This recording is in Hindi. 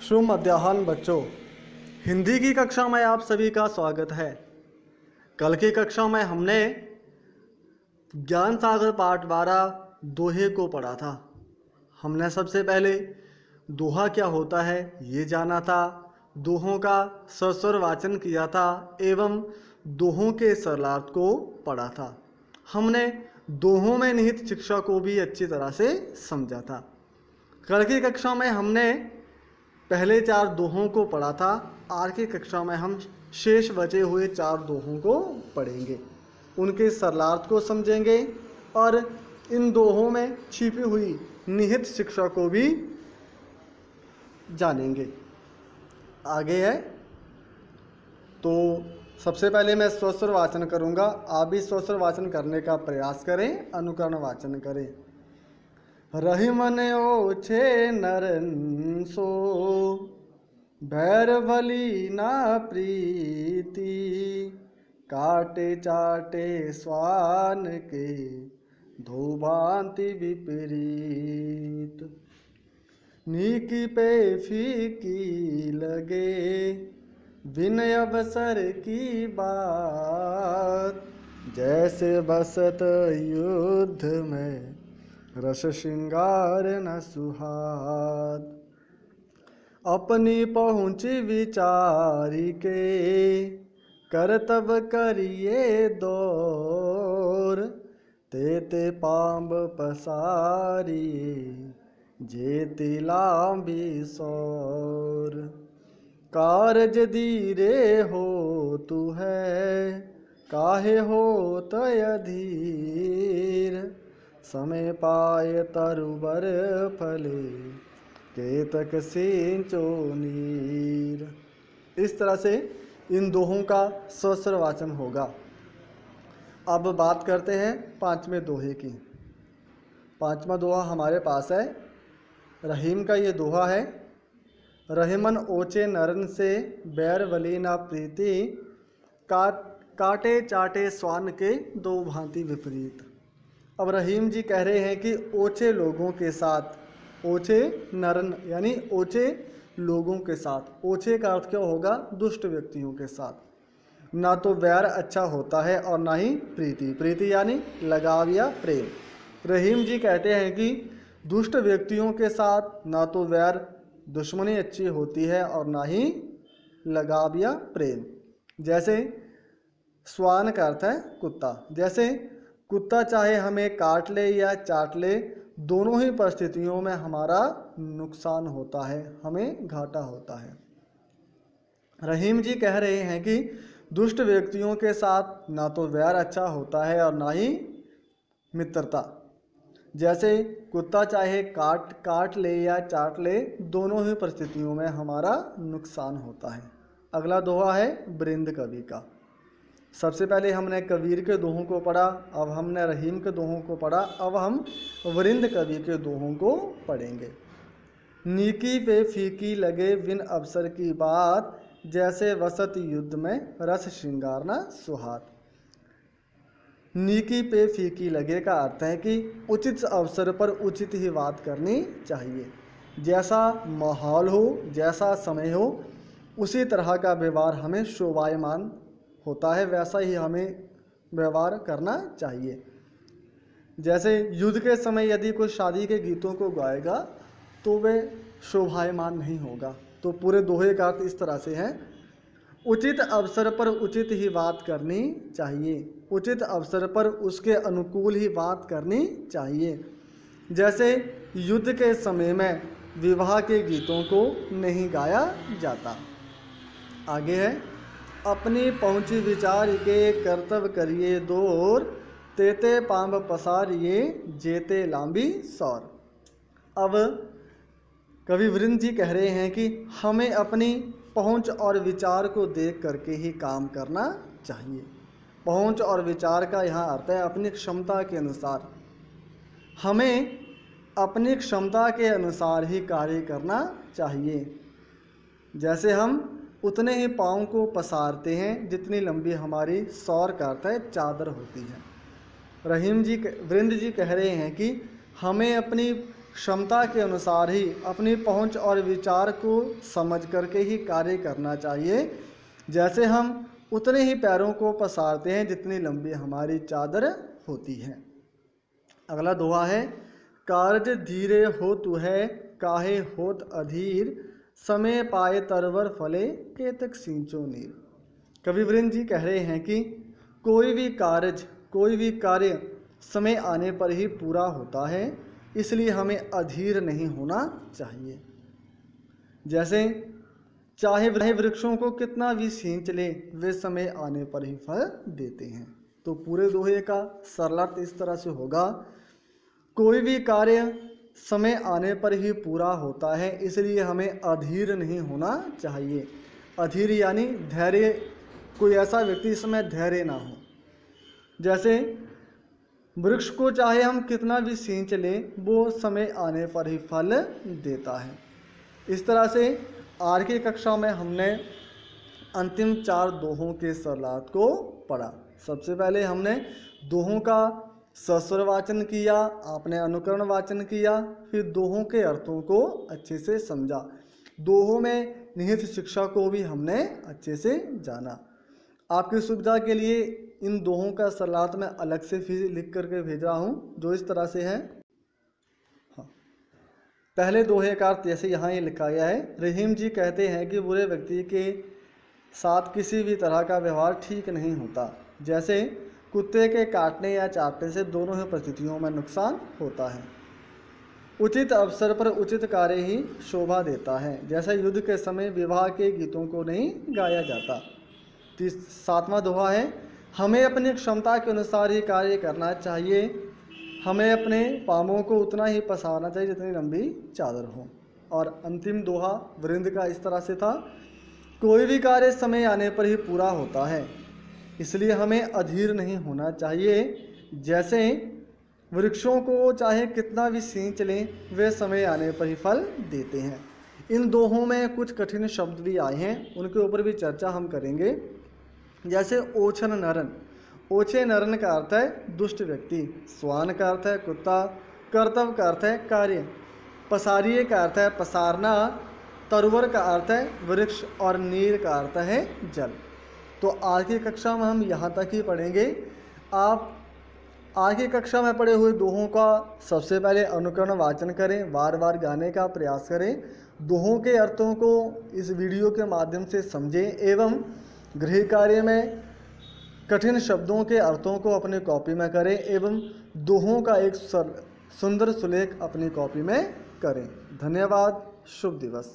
शुभ मध्याह्न बच्चों। हिंदी की कक्षा में आप सभी का स्वागत है। कल की कक्षा में हमने ज्ञान सागर पाठ 12 दोहे को पढ़ा था। हमने सबसे पहले दोहा क्या होता है ये जाना था, दोहों का सस्वर वाचन किया था एवं दोहों के सरलार्थ को पढ़ा था। हमने दोहों में निहित शिक्षा को भी अच्छी तरह से समझा था। कल की कक्षा में हमने पहले 4 दोहों को पढ़ा था। आज की कक्षा में हम शेष बचे हुए 4 दोहों को पढ़ेंगे, उनके सरलार्थ को समझेंगे और इन दोहों में छिपी हुई निहित शिक्षा को भी जानेंगे। आगे है तो सबसे पहले मैं स्वस्वर वाचन करूंगा, आप भी स्वस्वर वाचन करने का प्रयास करें, अनुकरण वाचन करें। रही मन ओछे नरन सो, भैर भली ना प्रीति, काटे चाटे स्वान के, धो भांति विपरीत। नीकी पे फीकी लगे, बिन अवसर की बात, जैसे बसत युद्ध में, रस श्रृंगार न सुहात। अपनी पहुँच विचारी के, करतब करिए दौर, तेते पांब पसारिए, जेति लांबी सौर। कारज धीरे हो तू है, काहे हो तय धीर, समय पाए तरुबर फले, केतक सिंचो नीर। इस तरह से इन दोहों का स्वस्वर वाचन होगा। अब बात करते हैं 5वें दोहे की। 5वां दोहा हमारे पास है, रहीम का ये दोहा है। रहीमन ओचे नरन से, बैर वली ना प्रीति, काटे चाटे स्वान के, दो भांति विपरीत। अब रहीम जी कह रहे हैं कि ओछे लोगों के साथ, ओछे नरन यानी ओछे लोगों के साथ, ओछे का अर्थ क्या होगा, दुष्ट व्यक्तियों के साथ ना तो वैर अच्छा होता है और ना ही प्रीति। प्रीति यानी लगाव या प्रेम। रहीम जी कहते हैं कि दुष्ट व्यक्तियों के साथ ना तो वैर दुश्मनी अच्छी होती है और ना ही लगाव या प्रेम। जैसे स्वान का अर्थ है कुत्ता, जैसे कुत्ता चाहे हमें काट ले या चाट ले, दोनों ही परिस्थितियों में हमारा नुकसान होता है, हमें घाटा होता है। रहीम जी कह रहे हैं कि दुष्ट व्यक्तियों के साथ ना तो वैर अच्छा होता है और ना ही मित्रता। जैसे कुत्ता चाहे काट ले या चाट ले, दोनों ही परिस्थितियों में हमारा नुकसान होता है। अगला दोहा है वृंद कवि का। सबसे पहले हमने कबीर के दोहों को पढ़ा, अब हमने रहीम के दोहों को पढ़ा, अब हम वृंद कवि के दोहों को पढ़ेंगे। नीकी पे फीकी लगे, बिन अवसर की बात, जैसे वसत युद्ध में, रस श्रृंगार न सुहात। नीकी पे फीकी लगे का अर्थ है कि उचित अवसर पर उचित ही बात करनी चाहिए। जैसा माहौल हो, जैसा समय हो, उसी तरह का व्यवहार हमें शोभायमान होता है, वैसा ही हमें व्यवहार करना चाहिए। जैसे युद्ध के समय यदि कोई शादी के गीतों को गाएगा तो वह शोभायमान नहीं होगा। तो पूरे दोहे का अर्थ इस तरह से है, उचित अवसर पर उचित ही बात करनी चाहिए, उचित अवसर पर उसके अनुकूल ही बात करनी चाहिए। जैसे युद्ध के समय में विवाह के गीतों को नहीं गाया जाता। आगे है, अपनी पहुँची विचार के, कर्तव्य करिए दूर, तेते पांब पसारिए, जेते लांबी सौर। अब कवि वृंद जी कह रहे हैं कि हमें अपनी पहुँच और विचार को देख करके ही काम करना चाहिए। पहुँच और विचार का यहाँ अर्थ है अपनी क्षमता के अनुसार। हमें अपनी क्षमता के अनुसार ही कार्य करना चाहिए। जैसे हम उतने ही पाँव को पसारते हैं जितनी लंबी हमारी सौर का अर्थ है चादर होती है। रहीम जी वृंद जी कह रहे हैं कि हमें अपनी क्षमता के अनुसार ही अपनी पहुंच और विचार को समझ करके ही कार्य करना चाहिए। जैसे हम उतने ही पैरों को पसारते हैं जितनी लंबी हमारी चादर होती है। अगला दोहा है, कार्य धीरे हो तू है काहे होत अधीर, समय पाए तरवर फले केतक सींचो नीर। कवि वृंद जी कह रहे हैं कि कोई भी कार्य समय आने पर ही पूरा होता है, इसलिए हमें अधीर नहीं होना चाहिए। जैसे चाहे वृक्षों को कितना भी सींच ले, वे समय आने पर ही फल देते हैं। तो पूरे दोहे का सरलार्थ इस तरह से होगा, कोई भी कार्य समय आने पर ही पूरा होता है, इसलिए हमें अधीर नहीं होना चाहिए। अधीर यानी धैर्य, कोई ऐसा व्यक्ति जिसमें धैर्य ना हो। जैसे वृक्ष को चाहे हम कितना भी सींच लें, वो समय आने पर ही फल देता है। इस तरह से आज की कक्षा में हमने अंतिम 4 दोहों के सरलार्थ को पढ़ा। सबसे पहले हमने दोहों का सस्वर वाचन किया, आपने अनुकरण वाचन किया, फिर दोहों के अर्थों को अच्छे से समझा, दोहों में निहित शिक्षा को भी हमने अच्छे से जाना। आपकी सुविधा के लिए इन दोहों का सरलार्थ मैं अलग से फिर लिख करके भेज रहा हूँ, जो इस तरह से है। हाँ, पहले दोहे का अर्थ जैसे यहाँ ये लिखा गया है, रहीम जी कहते हैं कि बुरे व्यक्ति के साथ किसी भी तरह का व्यवहार ठीक नहीं होता। जैसे कुत्ते के काटने या चाटने से दोनों ही परिस्थितियों में नुकसान होता है। उचित अवसर पर उचित कार्य ही शोभा देता है। जैसे युद्ध के समय विवाह के गीतों को नहीं गाया जाता। 7वां दोहा है, हमें अपनी क्षमता के अनुसार ही कार्य करना चाहिए। हमें अपने पामों को उतना ही पसारना चाहिए जितनी लंबी चादर हो। और अंतिम दोहा वृंद का इस तरह से था, कोई भी कार्य समय आने पर ही पूरा होता है, इसलिए हमें अधीर नहीं होना चाहिए। जैसे वृक्षों को चाहे कितना भी सींच लें, वे समय आने पर ही फल देते हैं। इन दोहों में कुछ कठिन शब्द भी आए हैं, उनके ऊपर भी चर्चा हम करेंगे। जैसे ओछन नरन, ओछे नरन का अर्थ है दुष्ट व्यक्ति, स्वान का अर्थ है कुत्ता, कर्तव्य का अर्थ है कार्य, पसारिये का अर्थ है पसारना, तरवर का अर्थ है वृक्ष और नीर का अर्थ है जल। तो आज की कक्षा में हम यहाँ तक ही पढ़ेंगे। आप आज की कक्षा में पढ़े हुए दोहों का सबसे पहले अनुकरण वाचन करें, बार बार गाने का प्रयास करें, दोहों के अर्थों को इस वीडियो के माध्यम से समझें एवं गृह कार्य में कठिन शब्दों के अर्थों को अपनी कॉपी में करें एवं दोहों का एक सुंदर सुलेख अपनी कॉपी में करें। धन्यवाद। शुभ दिवस।